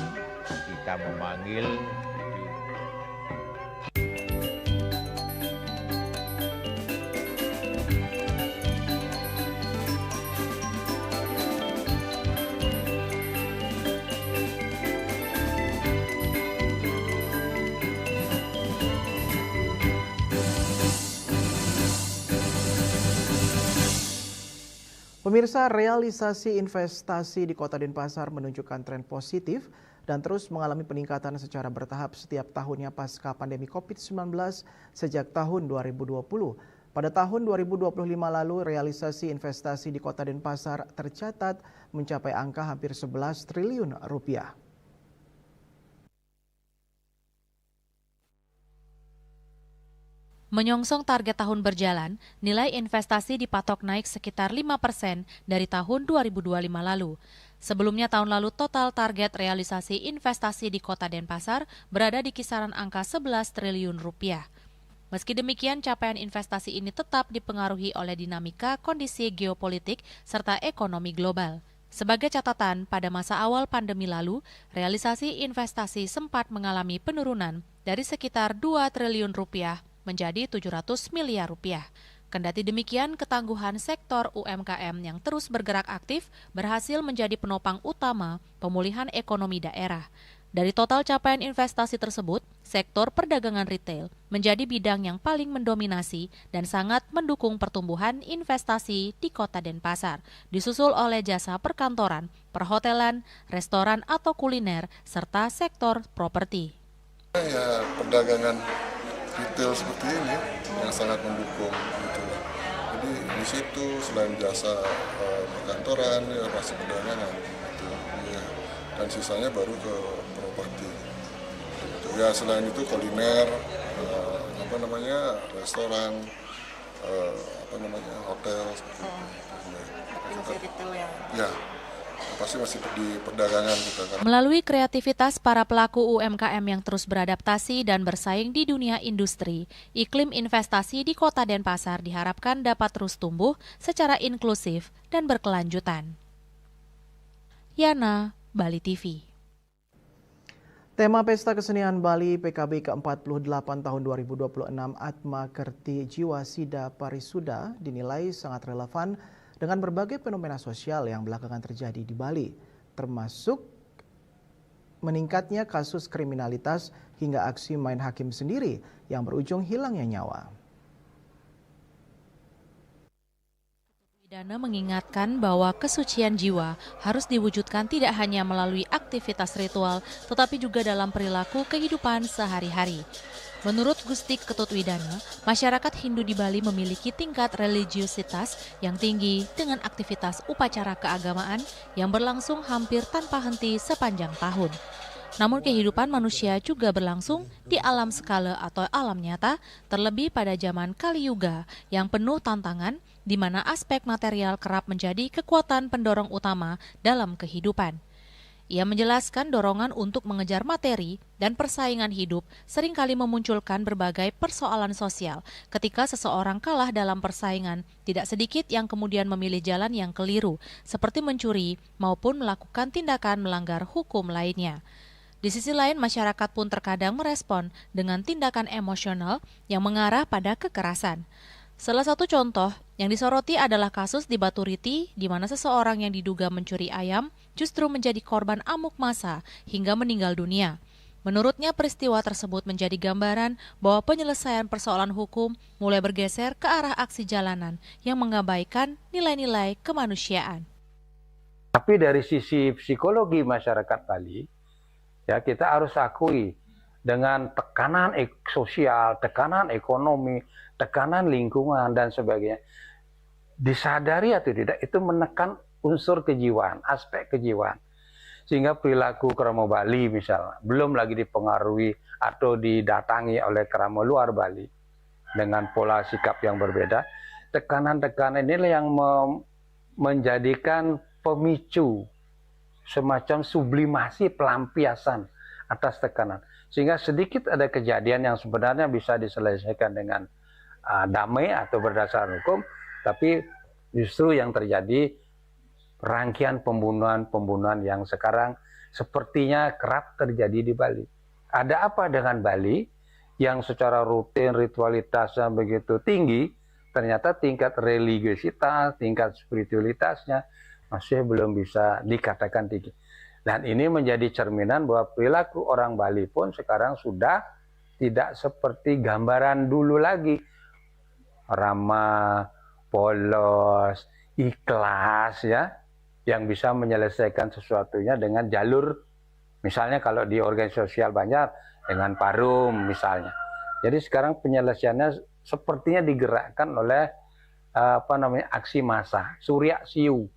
S8: kita memanggil
S2: Pemirsa, realisasi investasi di Kota Denpasar menunjukkan tren positif dan terus mengalami peningkatan secara bertahap setiap tahunnya pasca pandemi COVID-19 sejak tahun 2020. Pada tahun 2025 lalu, realisasi investasi di Kota Denpasar tercatat mencapai angka hampir 11 triliun rupiah.
S3: Menyongsong target tahun berjalan, nilai investasi dipatok naik sekitar 5% dari tahun 2025 lalu. Sebelumnya tahun lalu total target realisasi investasi di Kota Denpasar berada di kisaran angka 11 triliun rupiah. Meski demikian, capaian investasi ini tetap dipengaruhi oleh dinamika kondisi geopolitik serta ekonomi global. Sebagai catatan, pada masa awal pandemi lalu, realisasi investasi sempat mengalami penurunan dari sekitar 2 triliun rupiah menjadi 700 miliar rupiah. Kendati demikian, ketangguhan sektor UMKM yang terus bergerak aktif berhasil menjadi penopang utama pemulihan ekonomi daerah. Dari total capaian investasi tersebut, sektor perdagangan retail menjadi bidang yang paling mendominasi dan sangat mendukung pertumbuhan investasi di Kota Denpasar, disusul oleh jasa perkantoran, perhotelan, restoran atau kuliner, serta sektor properti.
S9: Ya, perdagangan retail seperti ini yang sangat mendukung gitu. Jadi di situ selain jasa perkantoran ya masih perdagangan gitu. Ya. dan sisanya baru ke properti. Ya selain itu kuliner, restoran, hotel seperti itu.
S20: Masih retail yang
S9: ya pasti masih di perdagangan kita kan.
S3: Melalui kreativitas para pelaku UMKM yang terus beradaptasi dan bersaing di dunia industri, iklim investasi di Kota Denpasar diharapkan dapat terus tumbuh secara inklusif dan berkelanjutan. Yana, Bali TV.
S2: Tema Pesta Kesenian Bali PKB ke-48 tahun 2026 Atma Kerti Jiwa Sida Parisuda dinilai sangat relevan dengan berbagai fenomena sosial yang belakangan terjadi di Bali, termasuk meningkatnya kasus kriminalitas hingga aksi main hakim sendiri yang berujung hilangnya nyawa.
S3: Dana mengingatkan bahwa kesucian jiwa harus diwujudkan tidak hanya melalui aktivitas ritual, tetapi juga dalam perilaku kehidupan sehari-hari. Menurut Gusti Ketut Widana, masyarakat Hindu di Bali memiliki tingkat religiusitas yang tinggi dengan aktivitas upacara keagamaan yang berlangsung hampir tanpa henti sepanjang tahun. Namun kehidupan manusia juga berlangsung di alam skala atau alam nyata, terlebih pada zaman Kali Yuga yang penuh tantangan, di mana aspek material kerap menjadi kekuatan pendorong utama dalam kehidupan. Ia menjelaskan dorongan untuk mengejar materi dan persaingan hidup seringkali memunculkan berbagai persoalan sosial. Ketika seseorang kalah dalam persaingan, tidak sedikit yang kemudian memilih jalan yang keliru, seperti mencuri maupun melakukan tindakan melanggar hukum lainnya. Di sisi lain, masyarakat pun terkadang merespon dengan tindakan emosional yang mengarah pada kekerasan. Salah satu contoh yang disoroti adalah kasus di Batu Riti, di mana seseorang yang diduga mencuri ayam justru menjadi korban amuk massa hingga meninggal dunia. Menurutnya, peristiwa tersebut menjadi gambaran bahwa penyelesaian persoalan hukum mulai bergeser ke arah aksi jalanan yang mengabaikan nilai-nilai kemanusiaan.
S13: Tapi dari sisi psikologi masyarakat Bali, ya kita harus akui dengan tekanan sosial, tekanan ekonomi, tekanan lingkungan dan sebagainya, disadari atau tidak itu menekan unsur kejiwaan, aspek kejiwaan. Sehingga perilaku kerama Bali misalnya, belum lagi dipengaruhi atau didatangi oleh kerama luar Bali dengan pola sikap yang berbeda, tekanan-tekanan inilah yang menjadikan pemicu semacam sublimasi pelampiasan atas tekanan. Sehingga sedikit ada kejadian yang sebenarnya bisa diselesaikan dengan damai atau berdasarkan hukum, tapi justru yang terjadi rangkaian pembunuhan-pembunuhan yang sekarang sepertinya kerap terjadi di Bali. Ada apa dengan Bali yang secara rutin ritualitasnya begitu tinggi, ternyata tingkat religiositas, tingkat spiritualitasnya masih belum bisa dikatakan tinggi. Dan ini menjadi cerminan bahwa perilaku orang Bali pun sekarang sudah tidak seperti gambaran dulu lagi. Ramah, polos, ikhlas ya, yang bisa menyelesaikan sesuatunya dengan jalur, misalnya kalau di organisasi sosial banyak dengan parum misalnya. Jadi sekarang penyelesaiannya sepertinya digerakkan oleh aksi massa, surya siu.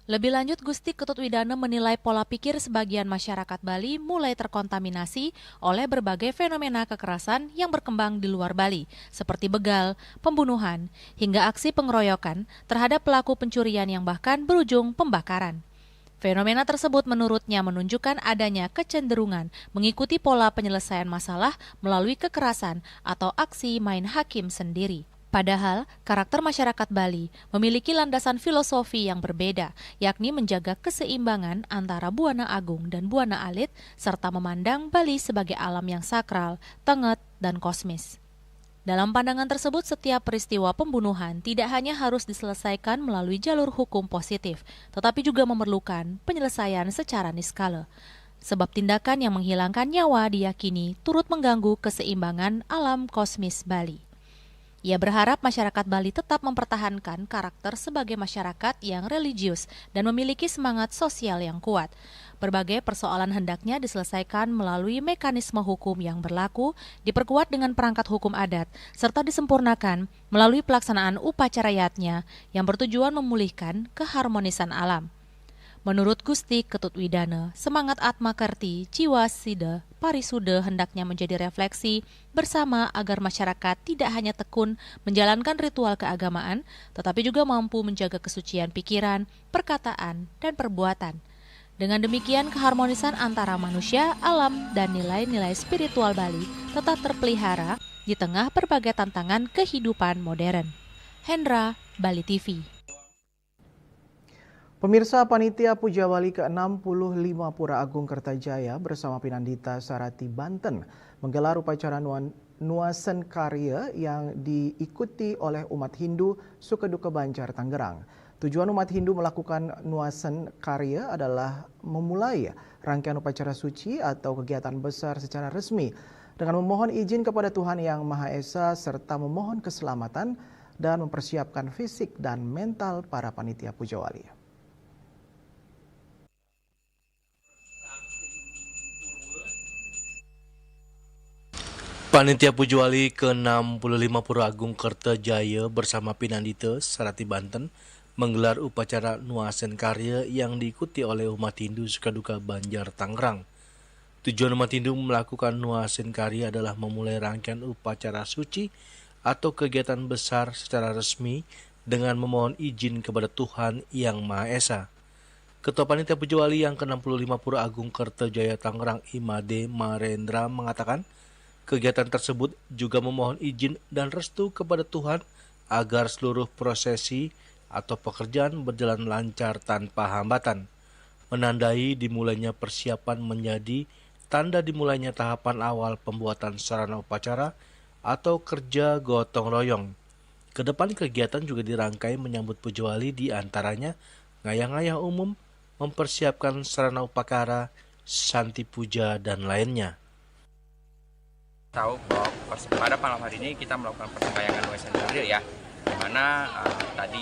S3: Lebih lanjut, Gusti Ketut Widana menilai pola pikir sebagian masyarakat Bali mulai terkontaminasi oleh berbagai fenomena kekerasan yang berkembang di luar Bali, seperti begal, pembunuhan, hingga aksi pengeroyokan terhadap pelaku pencurian yang bahkan berujung pembakaran. Fenomena tersebut menurutnya menunjukkan adanya kecenderungan mengikuti pola penyelesaian masalah melalui kekerasan atau aksi main hakim sendiri. Padahal, karakter masyarakat Bali memiliki landasan filosofi yang berbeda, yakni menjaga keseimbangan antara Buana Agung dan Buana Alit, serta memandang Bali sebagai alam yang sakral, tengget, dan kosmis. Dalam pandangan tersebut, setiap peristiwa pembunuhan tidak hanya harus diselesaikan melalui jalur hukum positif, tetapi juga memerlukan penyelesaian secara niskala. Sebab tindakan yang menghilangkan nyawa diyakini turut mengganggu keseimbangan alam kosmis Bali. Ia berharap masyarakat Bali tetap mempertahankan karakter sebagai masyarakat yang religius dan memiliki semangat sosial yang kuat. Berbagai persoalan hendaknya diselesaikan melalui mekanisme hukum yang berlaku, diperkuat dengan perangkat hukum adat, serta disempurnakan melalui pelaksanaan upacara yatnya yang bertujuan memulihkan keharmonisan alam. Menurut Gusti Ketut Widana, semangat Atma Kerti, jiwa sida, parisuda hendaknya menjadi refleksi bersama agar masyarakat tidak hanya tekun menjalankan ritual keagamaan, tetapi juga mampu menjaga kesucian pikiran, perkataan, dan perbuatan. Dengan demikian, keharmonisan antara manusia, alam, dan nilai-nilai spiritual Bali tetap terpelihara di tengah berbagai tantangan kehidupan modern. Hendra, Bali TV.
S2: Pemirsa, Panitia Puja Wali ke-65 Pura Agung Kertajaya bersama Pinandita Sarati Banten menggelar upacara Nuasen Karya yang diikuti oleh umat Hindu Sukeduka Banjar, Tangerang. Tujuan umat Hindu melakukan Nuasen Karya adalah memulai rangkaian upacara suci atau kegiatan besar secara resmi dengan memohon izin kepada Tuhan Yang Maha Esa serta memohon keselamatan dan mempersiapkan fisik dan mental para panitia Puja Wali.
S5: Panitia Puja Wali ke-65 Pura Agung Kertajaya bersama Pinandita Sarati Banten menggelar upacara Nuasen Karya yang diikuti oleh umat Hindu Sukeduka Banjar, Tangerang. Tujuan umat Hindu melakukan Nuasen Karya adalah memulai rangkaian upacara suci atau kegiatan besar secara resmi dengan memohon izin kepada Tuhan Yang Maha Esa. Ketua Panitia Puja Wali yang ke-65 Pura Agung Kertajaya Tangerang Imade Marendra mengatakan, kegiatan tersebut juga memohon izin dan restu kepada Tuhan agar seluruh prosesi atau pekerjaan berjalan lancar tanpa hambatan, menandai dimulainya persiapan menjadi tanda dimulainya tahapan awal pembuatan sarana upacara atau kerja gotong royong. Kedepan kegiatan juga dirangkai menyambut Puja Wali di antaranya ngayah-ngayah umum, mempersiapkan sarana upacara, santi puja, dan lainnya.
S10: Tahu bahwa pada malam hari ini kita melakukan persembahyangan Nuasen Karya ya, di mana tadi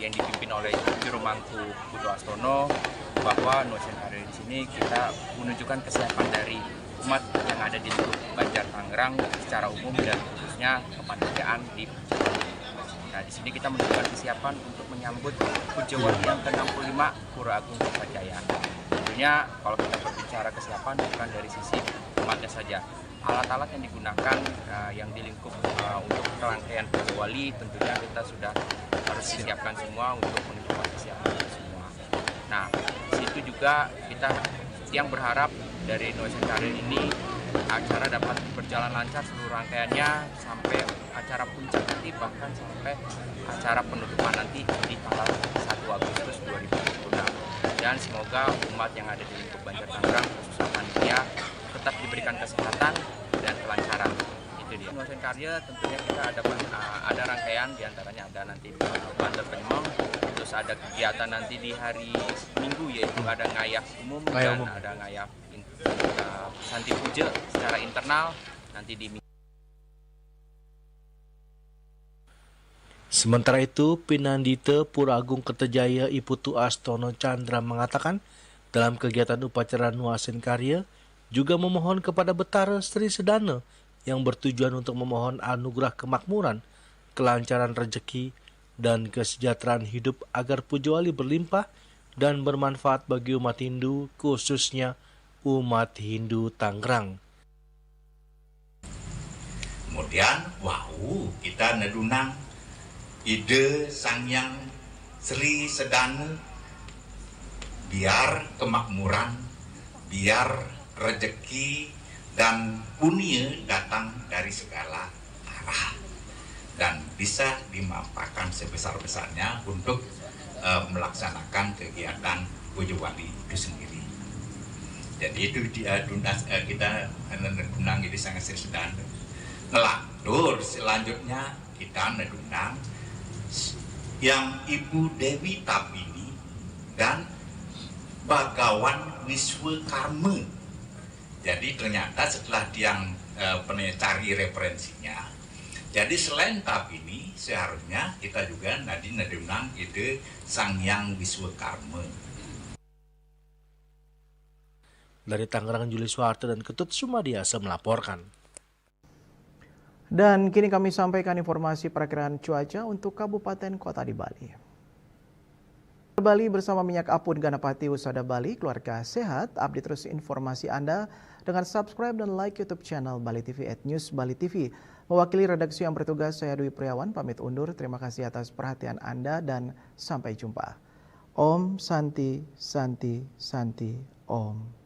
S10: yang dipimpin oleh Juru Mangku Putu Astono bahwa Nuasen Karya di sini kita menunjukkan kesiapan dari umat yang ada di lingkup Banjar Tangerang secara umum dan khususnya kepanitiaan di Puja Wali. Nah, di sini kita menunjukkan kesiapan untuk menyambut Puja Wali yang ke-65 Pura Agung Kertajaya. Tentunya kalau kita berbicara kesiapan bukan dari sisi umatnya saja. Alat-alat yang digunakan yang di lingkup untuk rangkaian Puja Wali tentunya kita sudah harus disiapkan semua untuk menunjukkan kesiapan semua. Nah, di situ juga kita yang berharap dari Nuasen Karya ini acara dapat berjalan lancar seluruh rangkaiannya sampai acara puncak nanti, bahkan sampai acara penutupan nanti di tanggal 1 Agustus 2026. Dan semoga umat yang ada di lingkup Banjar Tangerang khususnya panitia tetap diberikan kesehatan dan kelancaran. Itu dia. Nuasen Karya tentunya kita ada rangkaian, diantaranya ada nanti banter penyemong, terus ada kegiatan nanti di hari Minggu yaitu ada ngayah umum dan ada ngayah santi puja secara internal nanti di Minggu.
S5: Sementara itu, Pinandita Pura Agung Kertajaya Iputu Astono Chandra mengatakan dalam kegiatan upacara Nuasen Karya juga memohon kepada Betara Sri Sedana yang bertujuan untuk memohon anugerah kemakmuran, kelancaran rezeki, dan kesejahteraan hidup agar Puja Wali berlimpah dan bermanfaat bagi umat Hindu, khususnya umat Hindu Tangerang.
S14: Kemudian, kita nedunang ide Sangyang Sri Sedana biar kemakmuran, biar rezeki dan punya datang dari segala arah dan bisa dimanfaatkan sebesar-besarnya untuk melaksanakan kegiatan Puja Wali itu sendiri. Jadi itu kita nedunang ide Sangyang Sri Sedana. Ngelantur selanjutnya kita nedunang yang Ibu Dewi Tabini dan Bagawan Wiswakarma. Jadi ternyata setelah dia cari referensinya, jadi selain Tabini seharusnya kita juga nanti nedunang ide Sangyang Wiswakarma.
S5: Dari Tangerang, Juli Suharto dan Ketut Sumadiasa melaporkan.
S2: Dan kini kami sampaikan informasi perakiraan cuaca untuk kabupaten kota di Bali. Bali bersama Minyak Apun Ganapati Usada Bali, keluarga sehat. Update terus informasi Anda dengan subscribe dan like YouTube channel Bali TV @News Bali TV. Mewakili redaksi yang bertugas, saya Dwi Priawan pamit undur. Terima kasih atas perhatian Anda dan sampai jumpa. Om Santi Santi Santi Om.